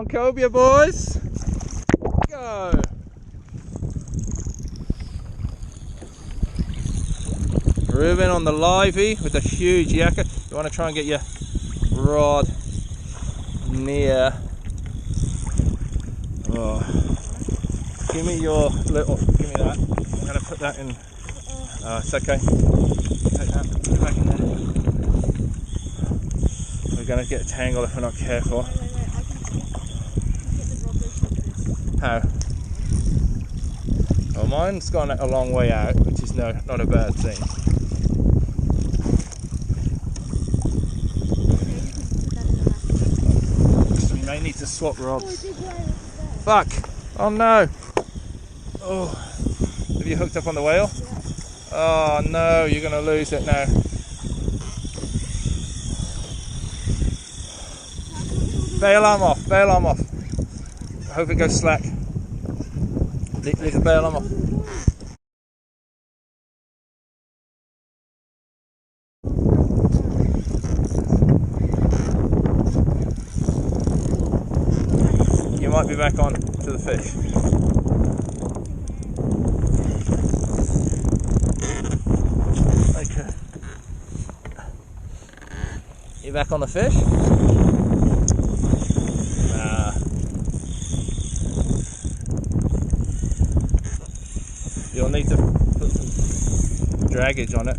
On Cobia, boys. Go. Ruben on the livey with a huge yakka. You want to try and get your rod near. Oh. Give me your little. Give me that. I'm going to put that in. Oh, it's okay. Take that. Put it back in there. We're going to get tangled if we're not careful. How? Well, mine's gone a long way out, which is not a bad thing. So we may need to swap rods. Fuck! Oh no! Oh, have you hooked up on the whale? Oh no, you're going to lose it now. Bail arm off, bail arm off. I hope it goes slack. Leave the bail arm off. You might be back on to the fish. Okay. You back on the fish? Nah. You'll need to put some draggage on it.